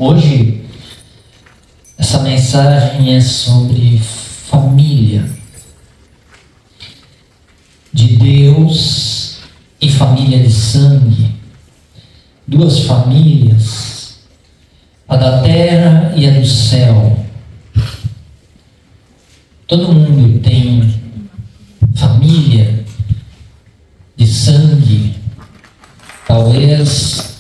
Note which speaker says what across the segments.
Speaker 1: Hoje, essa mensagem é sobre família de Deus e família de sangue. Duas famílias, a da terra e a do céu. Todo mundo tem família de sangue. Talvez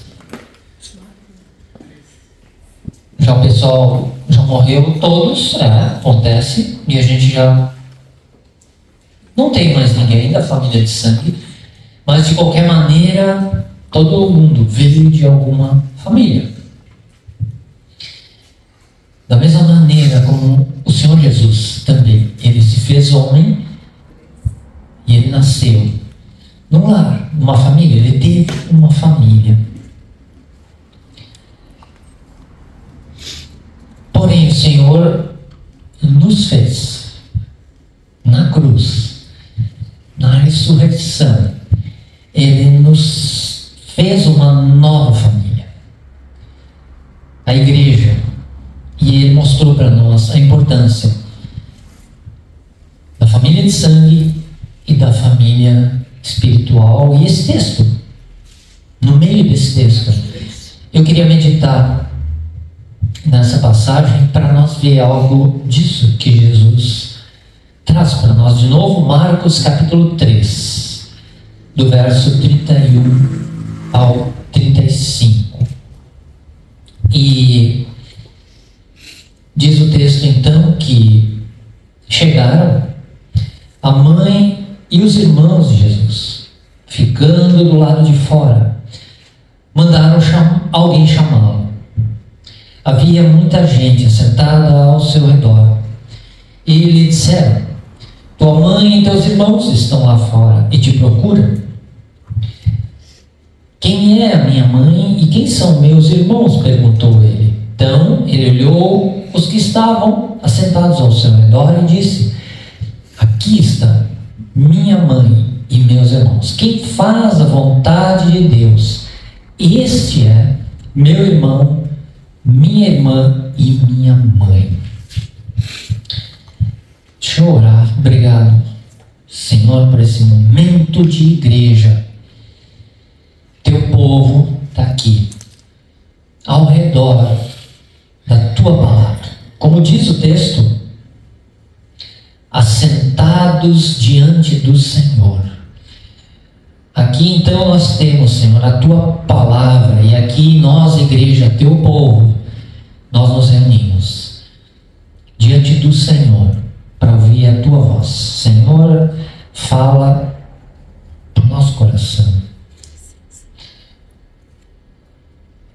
Speaker 1: já o pessoal já morreu, todos, acontece, e a gente já não tem mais ninguém da família de sangue, mas de qualquer maneira todo mundo veio de alguma família. Da mesma maneira como o Senhor Jesus também, ele se fez homem e ele nasceu num lar, numa família, ele teve uma família. Porém, o Senhor nos fez, na cruz, na ressurreição, ele nos fez uma nova família, a igreja, e ele mostrou para nós a importância da família de sangue e da família espiritual. E esse texto, no meio desse texto, eu queria meditar nessa passagem para nós ver algo disso que Jesus traz para nós. De novo, Marcos capítulo 3, do verso 31 ao 35. E diz o texto então que chegaram a mãe e os irmãos de Jesus, ficando do lado de fora, mandaram alguém chamá-lo. Havia muita gente sentada ao seu redor. E lhe disseram: tua mãe e teus irmãos estão lá fora e te procuram. Quem é a minha mãe e quem são meus irmãos? Perguntou ele. Então ele olhou os que estavam assentados ao seu redor e disse: aqui está minha mãe e meus irmãos. Quem faz a vontade de Deus, este é meu irmão, minha irmã e minha mãe. Deixa eu orar. Obrigado, Senhor, por esse momento de igreja. Teu povo está aqui, ao redor da tua palavra. Como diz o texto, assentados diante do Senhor. Aqui então nós temos, Senhor, a tua palavra, e aqui nós, igreja, teu povo, nós nos reunimos diante do Senhor para ouvir a tua voz. Senhor, fala para o nosso coração.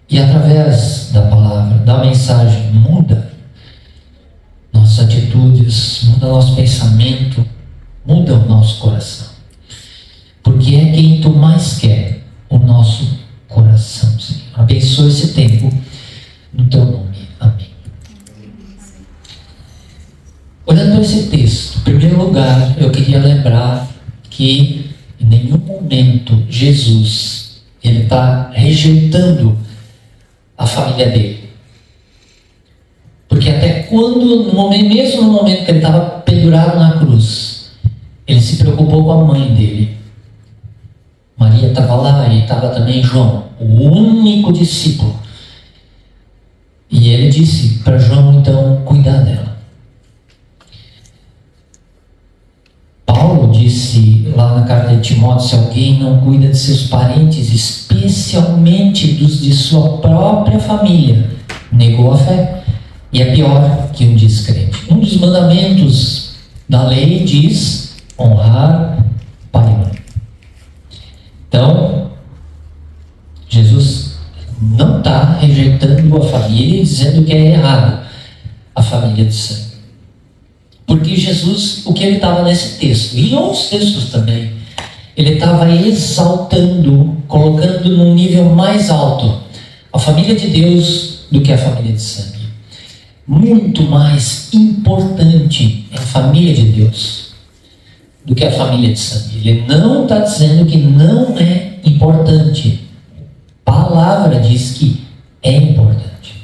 Speaker 1: E através da palavra, da mensagem, muda nossas atitudes, muda nosso pensamento, muda o nosso coração. Porque é quem tu mais quer, o nosso coração, Senhor. Abençoa esse tempo no teu nome. Amém. Olhando para esse texto, em primeiro lugar, eu queria lembrar que em nenhum momento Jesus ele está rejeitando a família dele. Porque até quando, mesmo no momento que ele estava pendurado na cruz, ele se preocupou com a mãe dele. Maria estava lá e estava também João, o único discípulo. E ele disse para João então cuidar dela. Paulo disse lá na carta de Timóteo: se alguém não cuida de seus parentes, especialmente dos de sua própria família, negou a fé e é pior que um descrente. Um dos mandamentos da lei diz honrar pai e mãe. Então, Jesus não está rejeitando a família e dizendo que é errado a família de sangue. Porque Jesus, o que ele estava nesse texto, e em outros textos também, ele estava exaltando, colocando num nível mais alto a família de Deus do que a família de sangue. Muito mais importante é a família de Deus do que a família de sangue. Ele não está dizendo que não é importante. A palavra diz que é importante.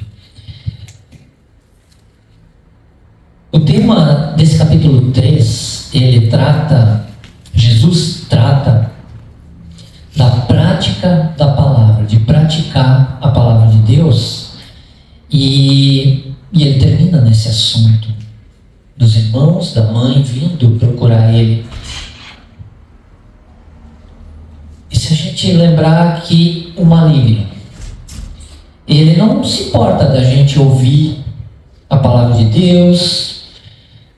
Speaker 1: Jesus trata da prática da palavra, de praticar a palavra de Deus, e ele termina nesse assunto dos irmãos, da mãe vindo procurar ele. E se a gente lembrar que o maligno, ele não se importa da gente ouvir a palavra de Deus,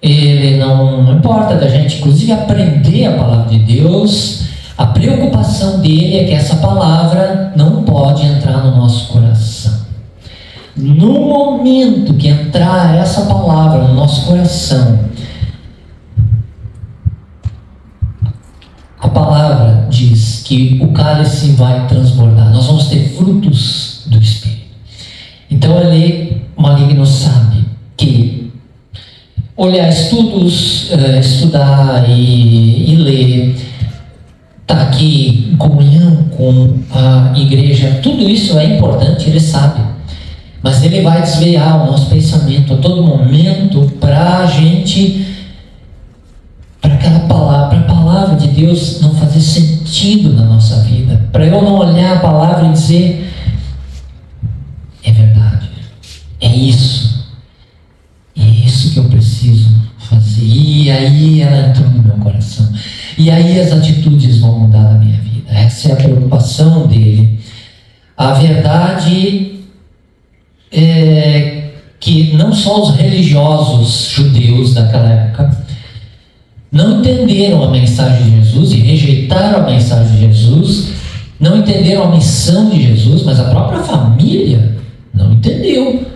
Speaker 1: ele não importa da gente, inclusive, aprender a palavra de Deus. A preocupação dele é que essa palavra não pode entrar no nosso coração. No momento que entrar essa palavra no nosso coração, a palavra diz que o cálice vai transbordar. Nós vamos ter frutos do Espírito. Então, o maligno sabe que olhar estudos, estudar e ler, estar aqui em comunhão com a igreja, tudo isso é importante, ele sabe. Mas ele vai desviar o nosso pensamento a todo momento para a gente, para aquela palavra, para a palavra de Deus não fazer sentido na nossa vida, para eu não olhar a palavra e dizer: é verdade, é isso que eu preciso fazer. E aí ela entrou no meu coração, e aí as atitudes vão mudar na minha vida. Essa é a preocupação dele. A verdade é que não só os religiosos judeus daquela época não entenderam a mensagem de Jesus e rejeitaram a mensagem de Jesus, não entenderam a missão de Jesus, mas a própria família não entendeu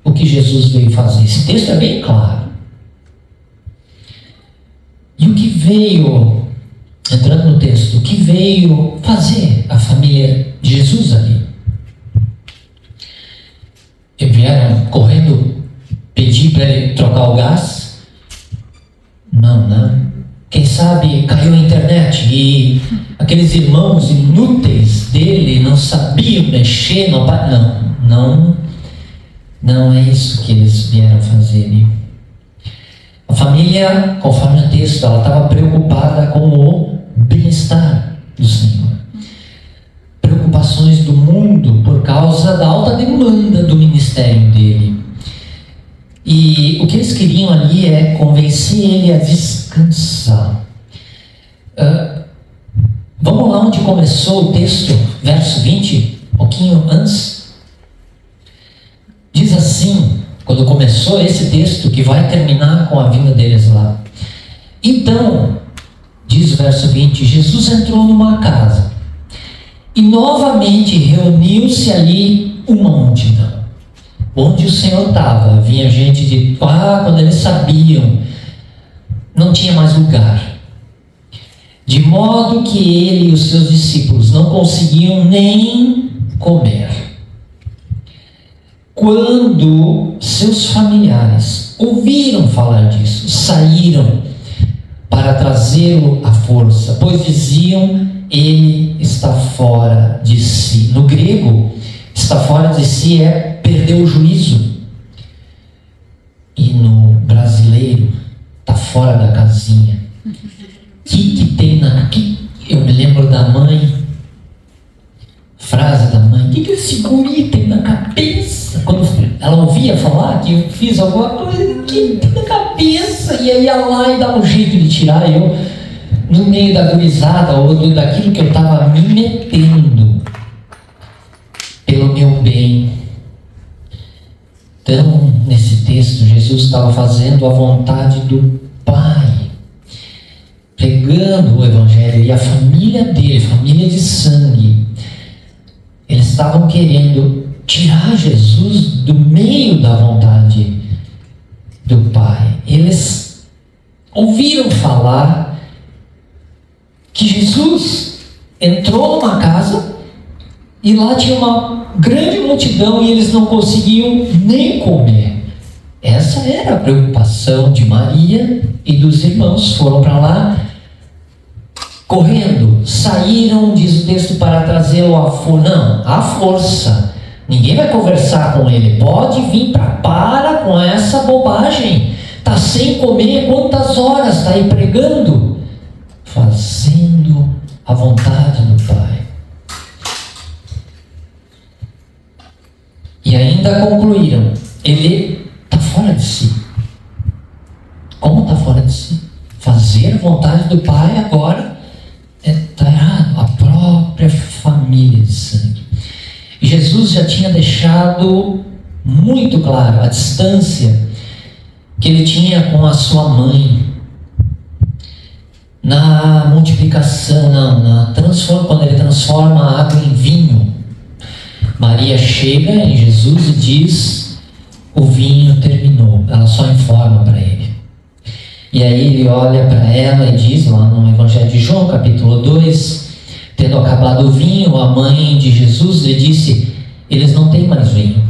Speaker 1: o que Jesus veio fazer. Esse texto é bem claro. E o que veio, entrando no texto, o que veio fazer a família de Jesus ali? Eles vieram correndo pedir para ele trocar o gás? Não. Quem sabe caiu a internet e aqueles irmãos inúteis dele não sabiam mexer no Não é isso que eles vieram fazer. A família, conforme o texto, ela estava preocupada com o bem-estar do Senhor. Preocupações do mundo por causa da alta demanda do ministério dele. E o que eles queriam ali é convencer ele a descansar. Vamos lá onde começou o texto, verso 20, um pouquinho antes. Diz assim, quando começou esse texto, que vai terminar com a vinda deles lá. Então, diz o verso 20, Jesus entrou numa casa e novamente reuniu-se ali uma multidão. Onde o Senhor estava, vinha gente de... quando eles sabiam, não tinha mais lugar. De modo que ele e os seus discípulos não conseguiam nem comer. Quando seus familiares ouviram falar disso, saíram para trazê-lo à força, pois diziam: ele está fora de si. No grego, está fora de si é perder o juízo. E no brasileiro, está fora da casinha. Que tem eu me lembro da mãe, frase da mãe: o que esse guri tem na cabeça? Quando ela ouvia falar que eu fiz alguma coisa, que tem na cabeça, e aí ia lá e dava um jeito de tirar eu no meio da gurizada ou daquilo que eu estava me metendo pelo meu bem. Então, nesse texto, Jesus estava fazendo a vontade do Pai, pregando o Evangelho, e a família dele, família de sangue, eles estavam querendo tirar Jesus do meio da vontade do Pai. Eles ouviram falar que Jesus entrou numa casa e lá tinha uma grande multidão e eles não conseguiam nem comer. Essa era a preocupação de Maria e dos irmãos. Foram para lá correndo, saíram, diz o texto, para trazê-lo à força. Não, à força. Ninguém vai conversar com ele. Pode vir para com essa bobagem. Está sem comer, quantas horas está aí pregando? fazendo a vontade do Pai. E ainda concluíram, ele está fora de si. Como está fora de si? Fazer a vontade do Pai agora está errado. A própria família de sangue. E Jesus já tinha deixado muito claro a distância que ele tinha com a sua mãe na multiplicação, quando ele transforma a água em vinho. Maria chega em Jesus e diz: o vinho terminou. Ela só informa para ele. E aí ele olha para ela e diz, lá no Evangelho de João, capítulo 2, tendo acabado o vinho, a mãe de Jesus lhe disse: eles não têm mais vinho.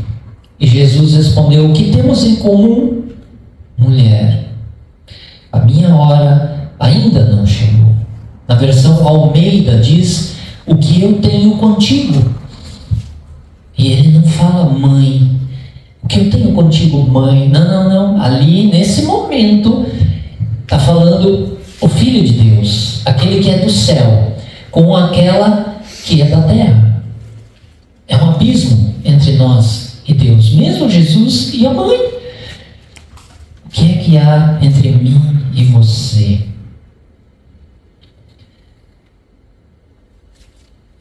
Speaker 1: E Jesus respondeu: o que temos em comum, mulher? A minha hora ainda não chegou. Na versão Almeida diz: o que eu tenho contigo. E ele não fala mãe. O que eu tenho contigo, mãe? Não. Ali, nesse momento, está falando o Filho de Deus, aquele que é do céu, com aquela que é da terra. É um abismo entre nós e Deus, mesmo Jesus e a mãe. O que é que há entre mim e você?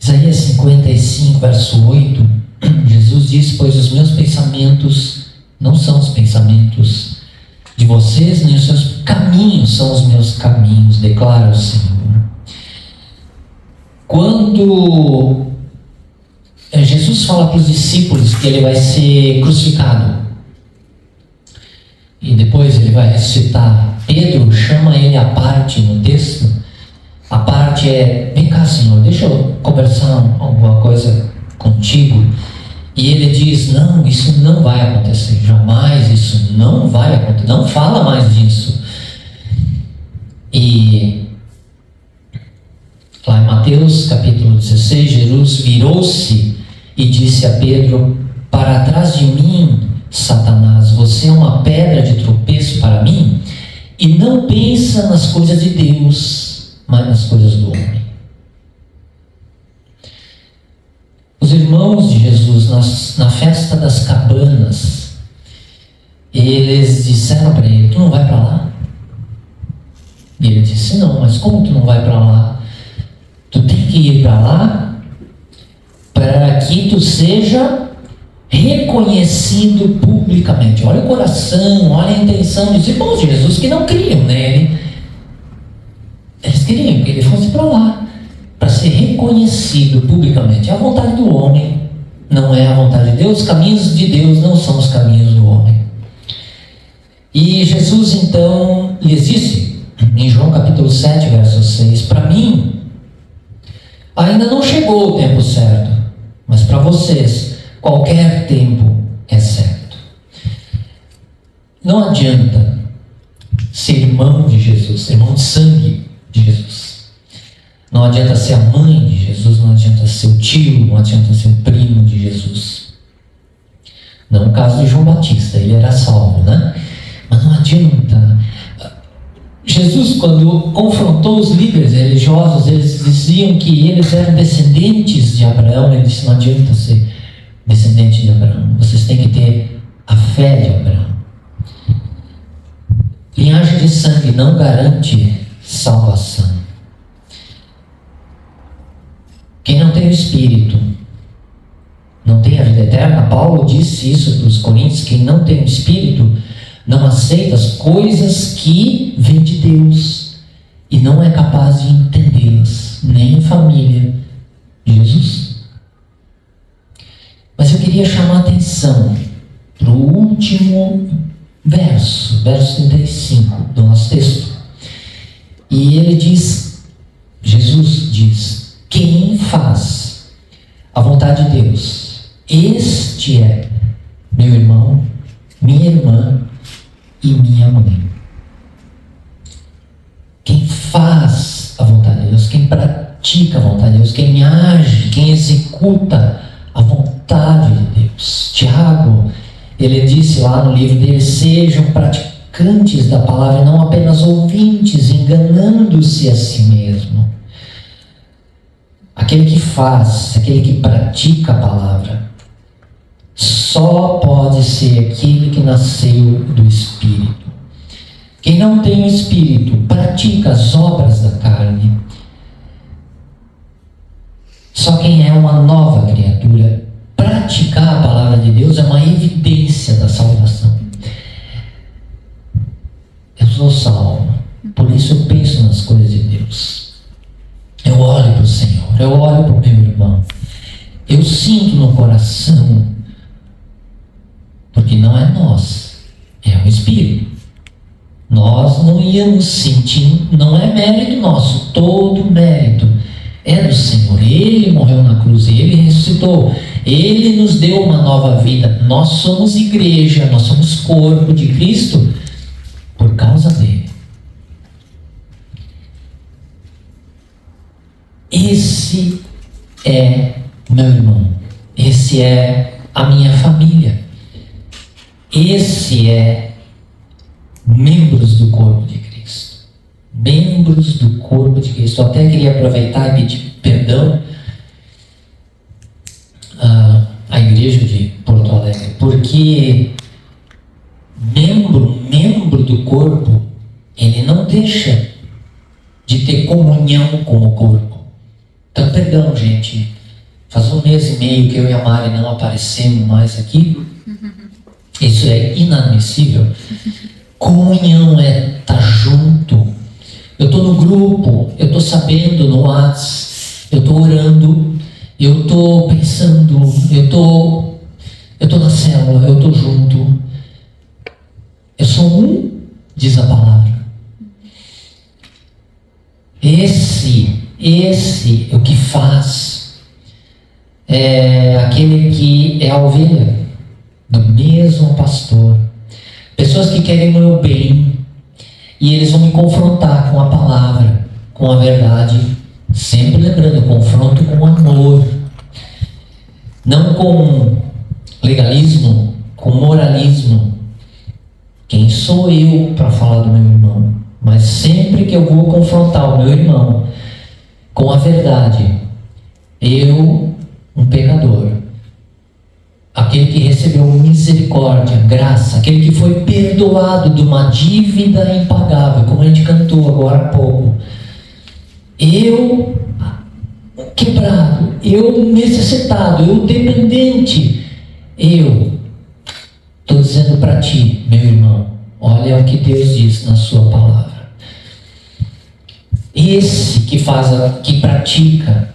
Speaker 1: Isaías 55, verso 8, Jesus diz: pois os meus pensamentos não são os pensamentos de vocês, nem os seus caminhos são os meus caminhos, declara o Senhor. Quando Jesus fala para os discípulos que ele vai ser crucificado e depois ele vai ressuscitar, Pedro chama ele à parte no texto. A parte é: vem cá, Senhor, deixa eu conversar alguma coisa contigo. E ele diz: não, isso não vai acontecer, jamais, isso não vai acontecer, não fala mais disso. E lá em Mateus capítulo 16, Jesus virou-se e disse a Pedro: para trás de mim, Satanás, você é uma pedra de tropeço para mim, e não pensa nas coisas de Deus, mas nas coisas do homem. Os irmãos de Jesus, na festa das cabanas, eles disseram para ele: tu não vai para lá? E ele disse: não, mas como tu não vai para lá? Tu tem que ir para lá para que tu seja reconhecido publicamente. Olha o coração, olha a intenção dos irmãos de Jesus que não criam nele. Eles queriam que ele fosse para lá para ser reconhecido publicamente. É a vontade do homem, não é a vontade de Deus. Os caminhos de Deus não são os caminhos do homem. E Jesus então lhes disse, em João capítulo 7, verso 6, para mim ainda não chegou o tempo certo, mas para vocês qualquer tempo é certo. Não adianta ser irmão de Jesus, irmão de sangue de Jesus. Não adianta ser a mãe de Jesus, não adianta ser o tio, não adianta ser o primo de Jesus. Não o caso de João Batista, ele era salvo, né? Mas não adianta. Jesus, quando confrontou os líderes religiosos, eles diziam que eles eram descendentes de Abraão. Ele disse: não adianta ser descendente de Abraão, vocês têm que ter a fé de Abraão. Linhagem de sangue não garante salvação. Quem não tem o Espírito não tem a vida eterna. Paulo disse isso para os Coríntios: quem não tem o Espírito não aceita as coisas que vêm de Deus e não é capaz de entendê-las, nem em família de Jesus. Mas eu queria chamar a atenção para o último verso 35 do nosso texto. E ele diz, Jesus diz: quem faz a vontade de Deus, este é meu irmão, minha irmã e minha mãe. Quem faz a vontade de Deus, quem pratica a vontade de Deus, quem age, quem executa a vontade de Deus. Tiago, ele disse lá no livro dele: sejam praticantes praticantes da palavra, não apenas ouvintes, enganando-se a si mesmo. Aquele que faz, aquele que pratica a palavra, só pode ser aquele que nasceu do Espírito. Quem não tem o Espírito pratica as obras da carne. Só quem é uma nova criatura, praticar a palavra de Deus é uma evidência da salvação. Eu sou salvo, por isso eu penso nas coisas de Deus. Eu olho para o Senhor, eu olho para o meu irmão. Eu sinto no coração, porque não é nós, é o Espírito. Nós não íamos sentir, não é mérito nosso, todo mérito é do Senhor. Ele morreu na cruz, Ele ressuscitou, Ele nos deu uma nova vida. Nós somos igreja, nós somos corpo de Cristo por causa dele. Esse é meu irmão, esse é a minha família, esse é membros do corpo de Cristo. Membros do corpo de Cristo. Eu até queria aproveitar e pedir perdão à igreja de Porto Alegre, porque membro do corpo, ele não deixa de ter comunhão com o corpo. Então, perdão, gente, faz 1 mês e meio que eu e a Mari não aparecemos mais aqui. Isso é inadmissível. Comunhão é estar junto. Eu estou no grupo, eu estou sabendo no WhatsApp, eu estou orando, eu estou pensando, eu estou na célula, eu estou junto. Eu sou um, diz a palavra. Esse é o que faz. É aquele que é a ovelha do mesmo pastor. Pessoas que querem o meu bem, e eles vão me confrontar com a palavra, com a verdade, sempre lembrando, confronto com amor, não com legalismo, com moralismo. Quem sou eu para falar do meu irmão? Mas sempre que eu vou confrontar o meu irmão com a verdade, eu, um pecador, aquele que recebeu misericórdia, graça, aquele que foi perdoado de uma dívida impagável, como a gente cantou agora há pouco. Eu, quebrado, eu necessitado, eu dependente, eu estou dizendo para ti, meu irmão, olha o que Deus diz na sua palavra. Esse que faz, que pratica,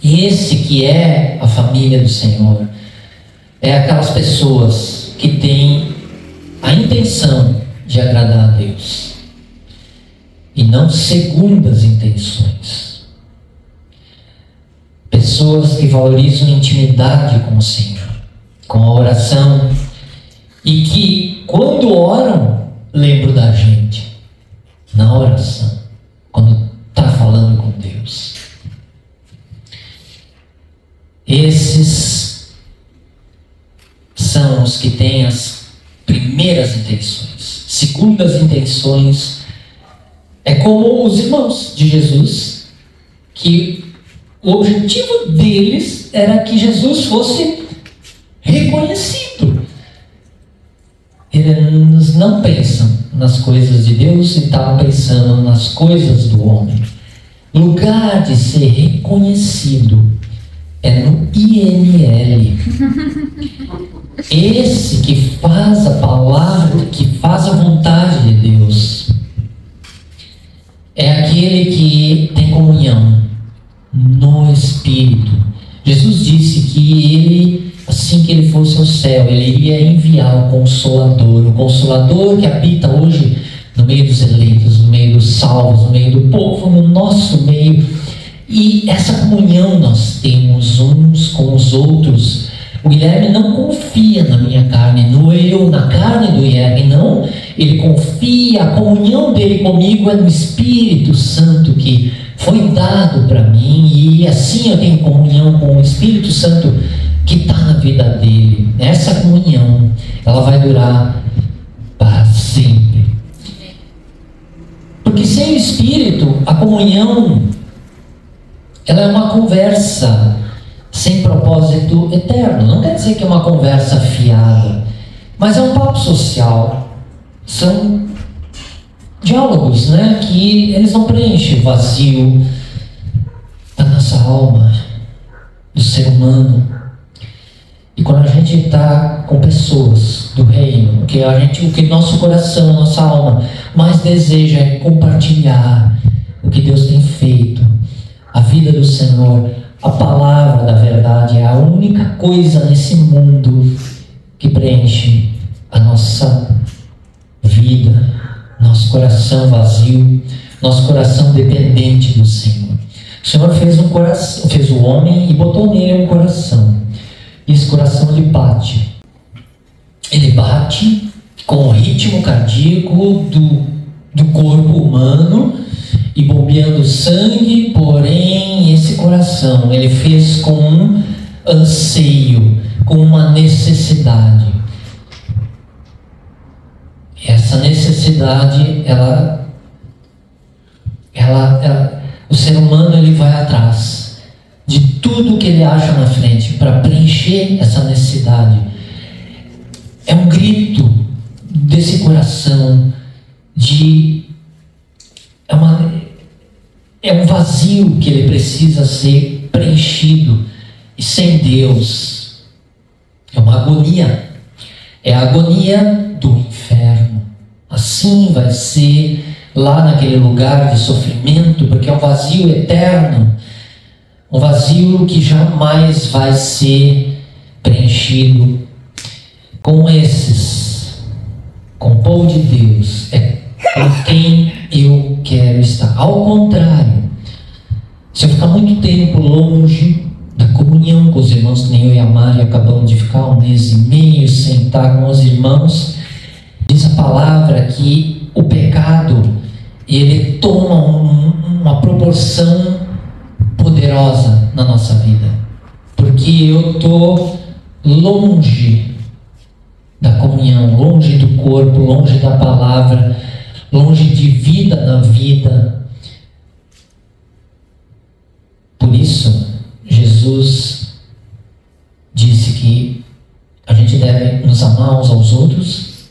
Speaker 1: esse que é a família do Senhor, é aquelas pessoas que têm a intenção de agradar a Deus e não segundas intenções. Pessoas que valorizam a intimidade com o Senhor, com a oração, e que quando oram lembram da gente na oração, quando está falando com Deus. Esses são os que têm as primeiras intenções. Segundas intenções é como os irmãos de Jesus, que o objetivo deles era que Jesus fosse reconhecido. Eles não pensam nas coisas de Deus e estavam pensando nas coisas do homem. Lugar de ser reconhecido é no INL. Esse que faz a palavra, que faz a vontade de Deus, é aquele que tem comunhão no Espírito. Jesus disse que ele, assim que ele fosse ao céu, ele iria enviar o Consolador que habita hoje no meio dos eleitos, no meio dos salvos, no meio do povo, no nosso meio. E essa comunhão nós temos uns com os outros. O Guilherme não confia na minha carne, no eu, na carne do Guilherme, não. Ele confia, a comunhão dele comigo é no Espírito Santo que foi dado para mim, e assim eu tenho comunhão com o Espírito Santo que está na vida dele. Essa comunhão, ela vai durar para sempre. Espírito, a comunhão, ela é uma conversa sem propósito eterno. Não quer dizer que é uma conversa fiada, mas é um papo social. São diálogos, né, que eles não preenchem o vazio da nossa alma, do ser humano. E quando a gente está com pessoas do reino, o que nosso coração, nossa alma mais deseja é compartilhar o que Deus tem feito, a vida do Senhor, a palavra da verdade é a única coisa nesse mundo que preenche a nossa vida, nosso coração vazio, nosso coração dependente do Senhor. O Senhor fez o homem e botou nele um coração. E esse coração ele bate. Ele bate com o ritmo cardíaco do corpo humano e bombeando sangue, porém esse coração ele fez com um anseio, com uma necessidade. E essa necessidade, o ser humano ele vai atrás de tudo que ele acha na frente para preencher essa necessidade. É um grito desse coração é um vazio que ele precisa ser preenchido, e sem Deus é uma agonia, é a agonia do inferno. Assim vai ser lá naquele lugar de sofrimento, porque é um vazio eterno, um vazio que jamais vai ser preenchido com com o povo de Deus. É com quem eu quero estar. Ao contrário, se eu ficar muito tempo longe da comunhão com os irmãos, que nem eu e a Mari acabamos de ficar 1 mês e meio sem estar com os irmãos, diz a palavra que o pecado ele toma uma proporção poderosa na nossa vida, porque eu estou longe da comunhão, longe do corpo, longe da palavra, longe de vida na vida. Por isso, Jesus disse que a gente deve nos amar uns aos outros,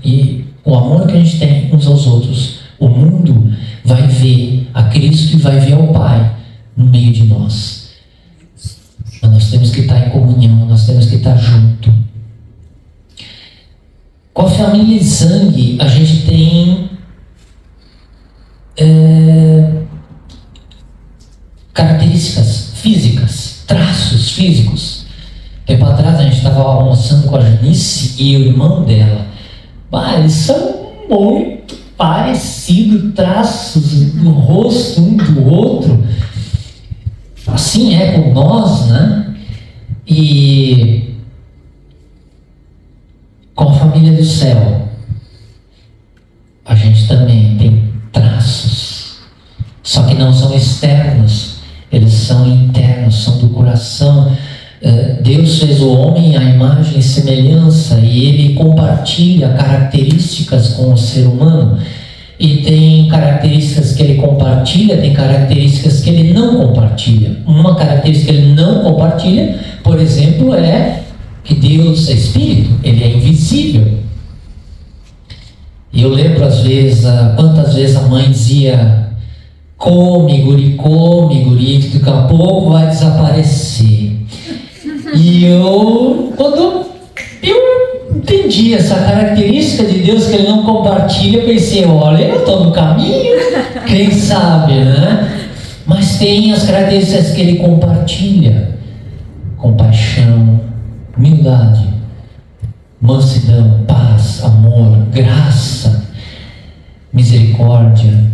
Speaker 1: e o amor que a gente tem uns aos outros, o mundo vai ver a Cristo e vai ver ao Pai no meio de nós. Mas nós temos que estar em comunhão, nós temos que estar junto. Com a família de sangue, a gente tem características físicas, traços físicos. Tempo atrás a gente estava almoçando com a Janice e o irmão dela. Eles são muito parecidos, traços no rosto um do outro. Assim é com nós, né? E com a família do céu, a gente também tem traços, só que não são externos, eles são internos, são do coração. Deus fez o homem à imagem e semelhança, e ele compartilha características com o ser humano, e tem características que ele compartilha, tem características que ele não compartilha. Uma característica que ele não compartilha, por exemplo, é que Deus é espírito, ele é invisível. E eu lembro às vezes, quantas vezes a mãe dizia: come guri, que daqui a pouco vai desaparecer. E quando eu entendi essa característica de Deus que ele não compartilha, eu pensei: olha, eu estou no caminho, quem sabe, né? Mas tem as características que ele compartilha: compaixão, humildade, mansidão, paz, amor, graça, misericórdia.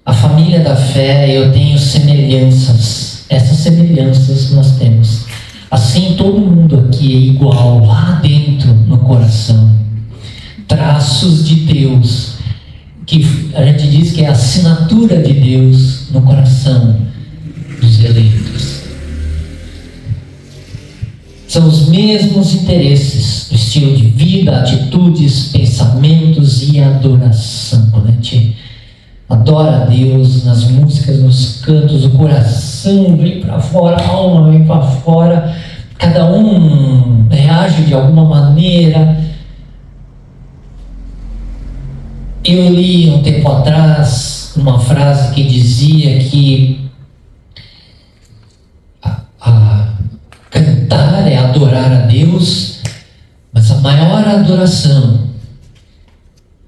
Speaker 1: A família da fé, eu tenho semelhanças. Essas semelhanças nós temos. Assim, todo mundo aqui é igual lá dentro no coração. Traços de Deus, que a gente diz que é a assinatura de Deus no coração dos eleitos. São os mesmos interesses, o estilo de vida, atitudes, pensamentos e adoração. Quando a gente adora a Deus nas músicas, nos cantos, o coração vem para fora, a alma vem para fora, cada um reage de alguma maneira. Eu li um tempo atrás uma frase que dizia que cantar é adorar a Deus, mas a maior adoração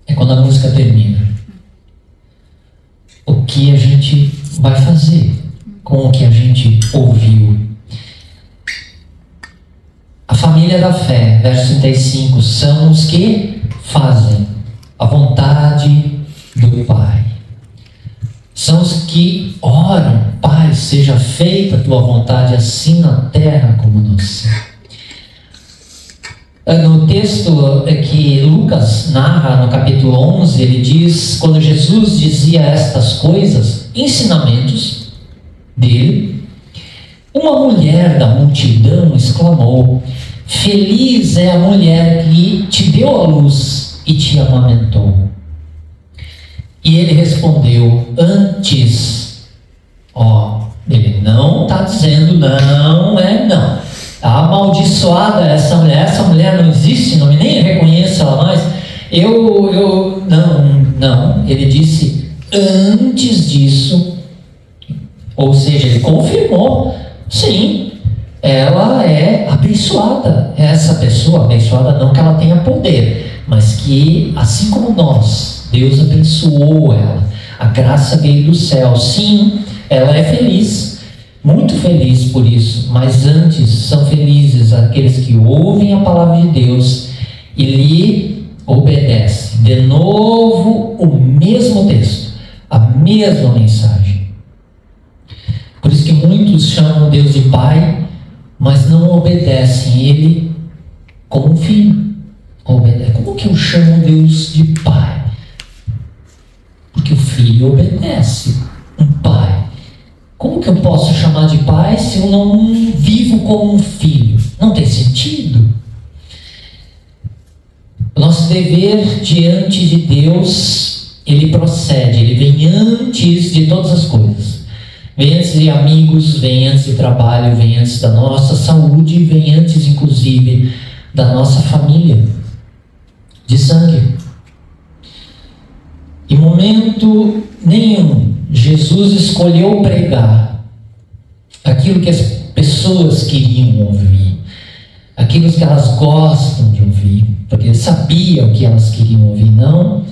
Speaker 1: é quando a música termina. O que a gente vai fazer com o que a gente ouviu? A família da fé, verso 35, são os que fazem a vontade do Pai. São os que oram: Pai, seja feita a tua vontade, assim na terra como no céu. No texto que Lucas narra, no capítulo 11, ele diz, quando Jesus dizia estas coisas, ensinamentos dele, uma mulher da multidão exclamou: feliz é a mulher que te deu a luz e te amamentou. E ele respondeu: antes, ele não está dizendo não, amaldiçoada essa mulher não existe, não, nem reconheço ela mais, não, ele disse antes disso, ou seja, ele confirmou, sim, ela é abençoada, essa pessoa abençoada, não que ela tenha poder, mas que assim como nós, Deus abençoou ela, a graça veio do céu, sim, ela é feliz, muito feliz por isso, mas antes são felizes aqueles que ouvem a palavra de Deus e lhe obedecem. De novo, o mesmo texto, a mesma mensagem. Por isso que muitos chamam Deus de Pai, mas não obedecem Ele como um filho. Como que eu chamo Deus de Pai? Porque o filho obedece um pai. Como que eu posso chamar de pai se eu não vivo como um filho? Não tem sentido. O nosso dever diante de Deus, ele procede, ele vem antes de todas as coisas. Vem antes de amigos, vem antes de trabalho, vem antes da nossa saúde, vem antes, inclusive, da nossa família de sangue. Em momento nenhum, Jesus escolheu pregar aquilo que as pessoas queriam ouvir, aquilo que elas gostam de ouvir, porque ele sabia o que elas queriam ouvir. Não,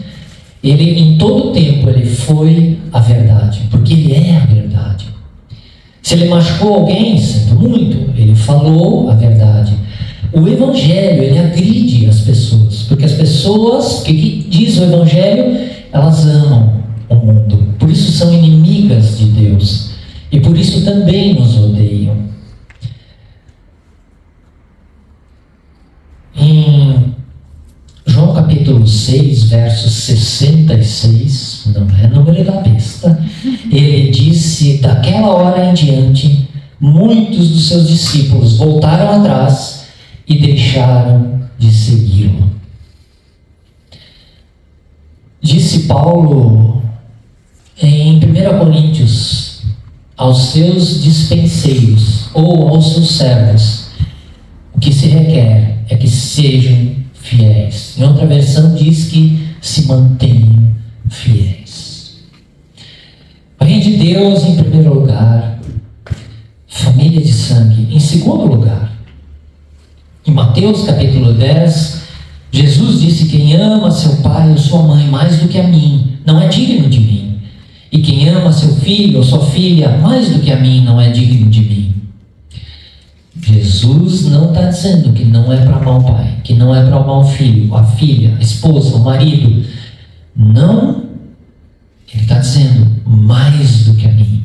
Speaker 1: ele em todo tempo ele foi a verdade, porque ele é a verdade. Se ele machucou alguém, sinto muito, ele falou a verdade. O Evangelho, ele agride as pessoas, porque as pessoas que diz o Evangelho, elas amam o mundo, por isso são inimigas de Deus, e por isso também nos odeiam. Em João capítulo 6, verso 66, não é número da besta, ele disse: daquela hora em diante, muitos dos seus discípulos voltaram atrás e deixaram de segui-lo. Disse Paulo em 1 Coríntios aos seus dispenseiros ou aos seus servos: o que se requer é que sejam fiéis. Em outra versão diz que se mantenham fiéis. Reino de Deus em primeiro lugar, família de sangue em segundo lugar. Em Mateus capítulo 10, Jesus disse: quem ama seu pai ou sua mãe mais do que a mim, não é digno de mim. E quem ama seu filho ou sua filha mais do que a mim, não é digno de mim. Jesus não está dizendo que não é para amar o pai, que não é para amar o filho, a filha, a esposa, o marido. Não, ele está dizendo mais do que a mim.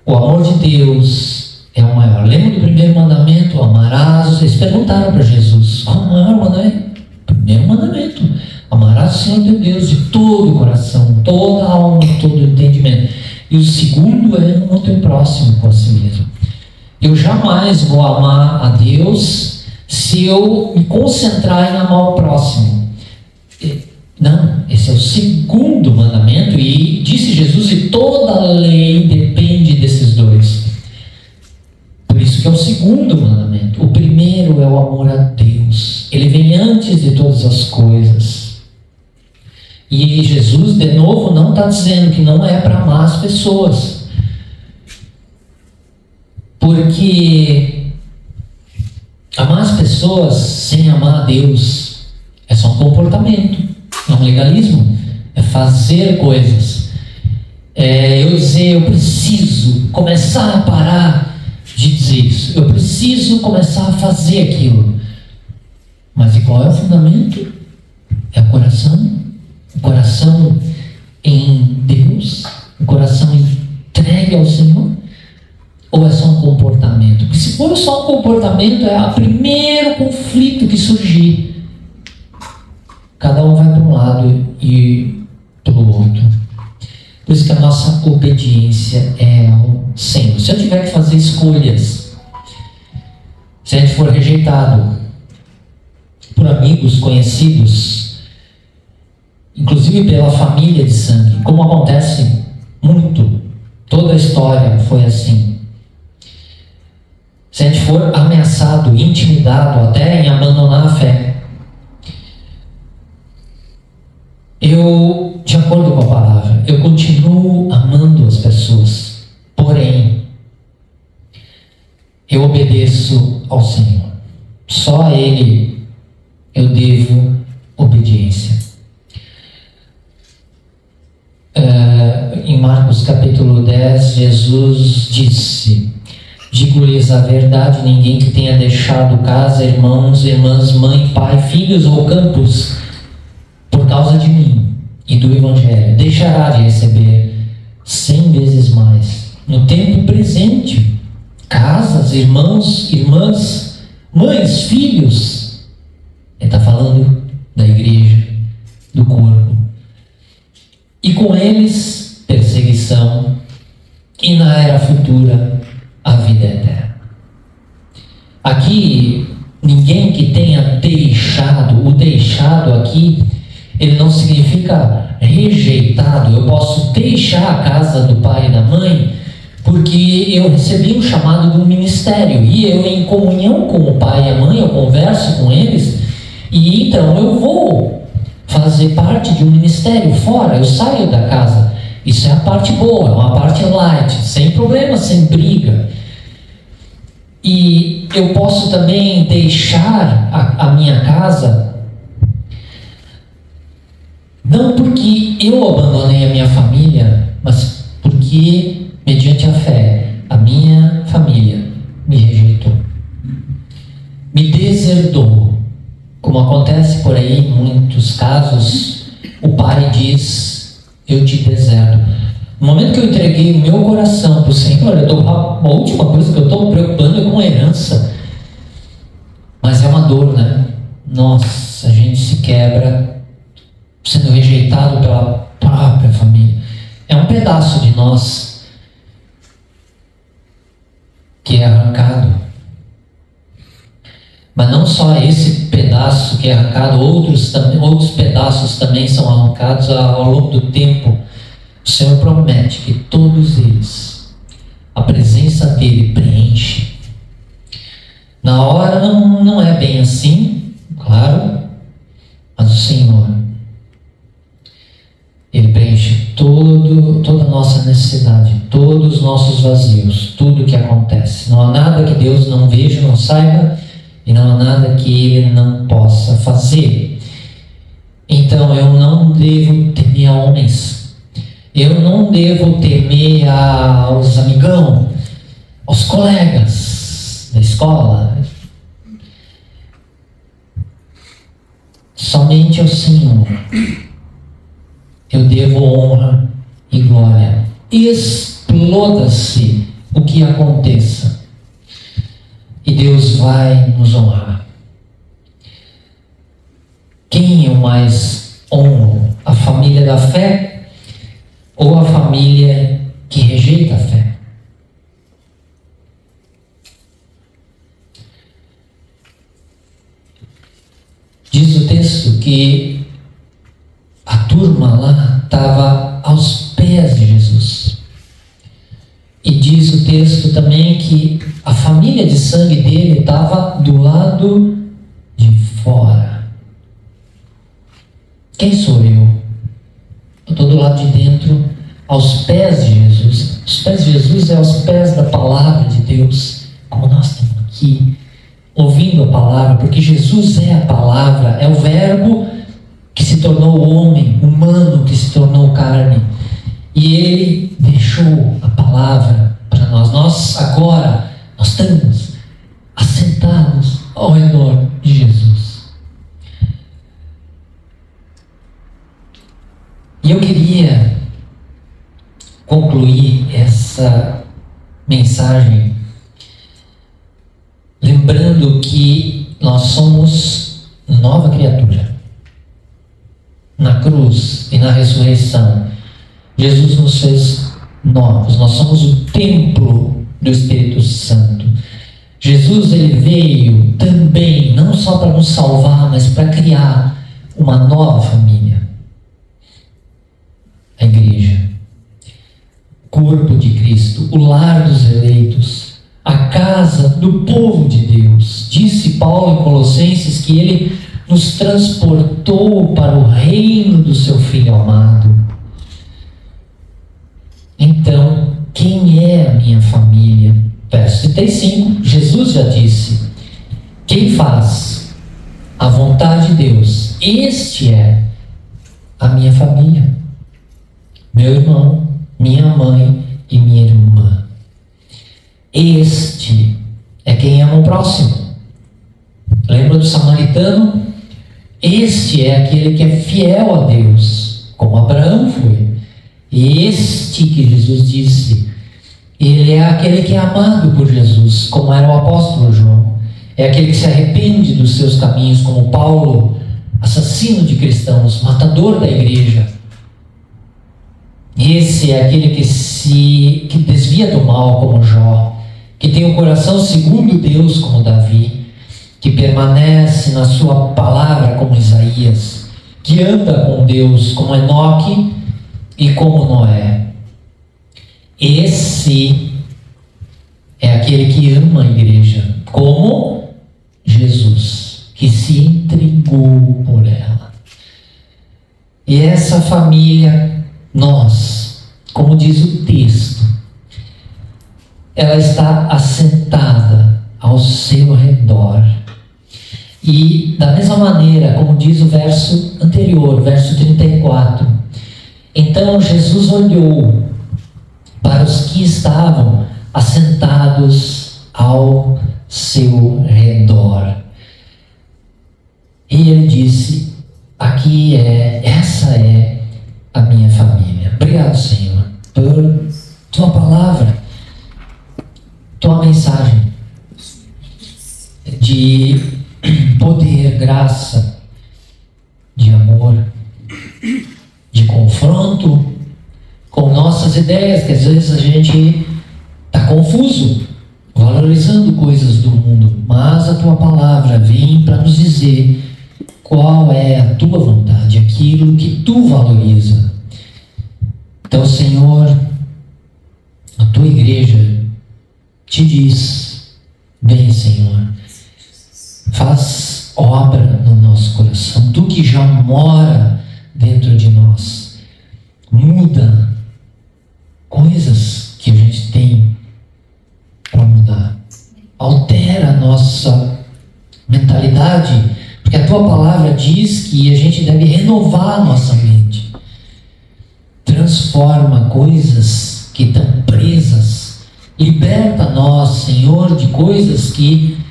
Speaker 1: O amor de Deus é o maior. Lembra do primeiro mandamento? Amarás. Eles perguntaram para Jesus: qual o maior mandamento? Primeiro mandamento: amarás o Senhor teu Deus de todo o coração, toda a alma, todo o entendimento. E o segundo é amar o teu próximo com a si mesmo. Eu jamais vou amar a Deus se eu me concentrar em amar o próximo. Não, esse é o segundo mandamento, e disse Jesus, e toda a lei depende desses dois. Por isso que é o segundo mandamento. O primeiro é o amor a Deus. Ele vem antes de todas as coisas. E Jesus, de novo, não está dizendo que não é para amar as pessoas. Porque amar as pessoas sem amar a Deus é só um comportamento, é um legalismo, é fazer coisas. Eu dizer, eu preciso começar a parar de dizer isso, eu preciso começar a fazer aquilo. Mas e qual é o fundamento? É o coração em Deus, o coração entregue ao Senhor, ou é só um comportamento? Porque se for só um comportamento, é o primeiro conflito que surgir. Cada um vai para um lado e para o outro. Por isso que a nossa obediência é ao Senhor. Se eu tiver que fazer escolhas, se a gente for rejeitado por amigos, conhecidos, inclusive pela família de sangue, como acontece muito, toda a história foi assim. Se a gente for ameaçado, intimidado até em abandonar a fé, eu, de acordo com a palavra, eu continuo amando as pessoas, porém, eu obedeço ao Senhor. Só a Ele eu devo obediência. Em Marcos capítulo 10, Jesus disse: digo-lhes a verdade, ninguém que tenha deixado casa, irmãos, irmãs, mãe, pai, filhos ou campos, por causa de mim e do Evangelho, deixará de receber 100 vezes mais, no tempo presente, casas, irmãos, irmãs, mães, filhos. Ele está falando da igreja, do corpo. E com eles, perseguição, e na era futura, a vida eterna. Aqui, ninguém que tenha deixado, o deixado aqui, ele não significa rejeitado. Eu posso deixar a casa do pai e da mãe porque eu recebi um chamado do ministério, e eu, em comunhão com o pai e a mãe, eu converso com eles, e então eu vou fazer parte de um ministério fora, eu saio da casa. Isso é a parte boa, é uma parte light, sem problema, sem briga. E eu posso também deixar a minha casa, não porque eu abandonei a minha família, mas porque, mediante a fé, a minha família me rejeitou, me deserdou. Como acontece por aí em muitos casos, o pai diz: eu te deserdo. No momento que eu entreguei o meu coração para o Senhor, a última coisa que eu estou me preocupando é com a herança. Mas é uma dor, né? Nossa, a gente se quebra sendo rejeitado pela própria família. É um pedaço de nós que é arrancado. Mas não só esse pedaço que é arrancado, outros pedaços também são arrancados ao longo do tempo. O Senhor promete que todos eles, a presença dele preenche. Na hora não é bem assim, claro, mas o Senhor, ele preenche toda a nossa necessidade, todos os nossos vazios, tudo o que acontece. Não há nada que Deus não veja, não saiba, e não há nada que Ele não possa fazer. Então eu não devo temer a homens, eu não devo temer aos amigão, aos colegas da escola. Somente ao Senhor eu devo honra e glória. Exploda-se o que aconteça, e Deus vai nos honrar. Quem eu mais honro? A família da fé ou a família que rejeita a fé? Diz o texto que a turma lá estava aos pés de Jesus. E diz o texto também que a família de sangue dele estava do lado de fora. Quem sou eu? Eu estou do lado de dentro, aos pés de Jesus. Os pés de Jesus é aos pés da palavra de Deus, como nós estamos aqui, ouvindo a palavra, porque Jesus é a palavra, é o verbo que se tornou homem, humano que se tornou carne. E Ele deixou a palavra para nós. Nós agora, nós estamos assentados ao redor de Jesus. E eu queria concluir essa mensagem lembrando que nós somos nova criatura. Na cruz e na ressurreição, Jesus nos fez novos. Nós somos o templo do Espírito Santo. Jesus, ele veio também, não só para nos salvar, mas para criar uma nova família. A igreja, corpo de Cristo, o lar dos eleitos, a casa do povo de Deus. Disse Paulo em Colossenses que ele nos transportou para o reino do seu Filho amado. Então, quem é a minha família? Verso 35, Jesus já disse: quem faz a vontade de Deus, este é a minha família. Meu irmão, minha mãe e minha irmã. Este é quem ama o próximo. Lembra do samaritano? Este é aquele que é fiel a Deus, como Abraão foi. E este que Jesus disse, ele é aquele que é amado por Jesus, como era o apóstolo João. É aquele que se arrepende dos seus caminhos, como Paulo, assassino de cristãos, matador da igreja. Esse é aquele que desvia do mal, como Jó, que tem o coração segundo Deus, como Davi, que permanece na sua palavra, como Isaías, que anda com Deus, como Enoque e como Noé. Esse é aquele que ama a igreja, como Jesus, que se entregou por ela. E essa família, nós, como diz o texto, ela está assentada ao seu redor. E da mesma maneira, como diz o verso anterior, verso 34, então Jesus olhou para os que estavam assentados ao seu redor. E ele disse: essa é a minha família. Obrigado, Senhor, por tua palavra, tua mensagem de poder, graça, de amor, de confronto com nossas ideias, que às vezes a gente está confuso, valorizando coisas do mundo, mas a tua palavra vem para nos dizer qual é a tua vontade, aquilo que tu valoriza. Então, Senhor, a tua igreja te diz: vem, Senhor, faz obra no nosso coração, tu que já mora dentro de nós, muda coisas que a gente tem para mudar, altera a nossa mentalidade, porque a tua palavra diz que a gente deve renovar a nossa mente, transforma coisas que estão presas, liberta nós, Senhor, de coisas que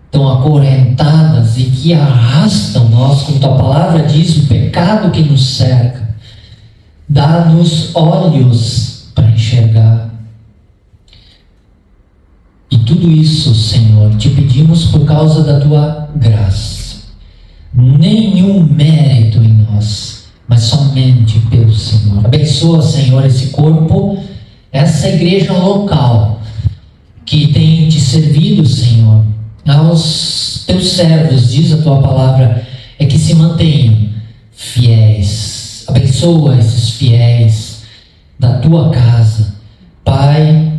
Speaker 1: estão acorrentadas e que arrastam nós, como tua palavra diz, o pecado que nos cerca. Dá-nos olhos para enxergar. E tudo isso, Senhor, te pedimos por causa da tua graça. Nenhum mérito em nós, mas somente pelo Senhor. Abençoa, Senhor, esse corpo, essa igreja local que tem te servido, Senhor, aos teus servos, diz a tua palavra, se mantenham fiéis. Abençoa esses fiéis da tua casa. Pai,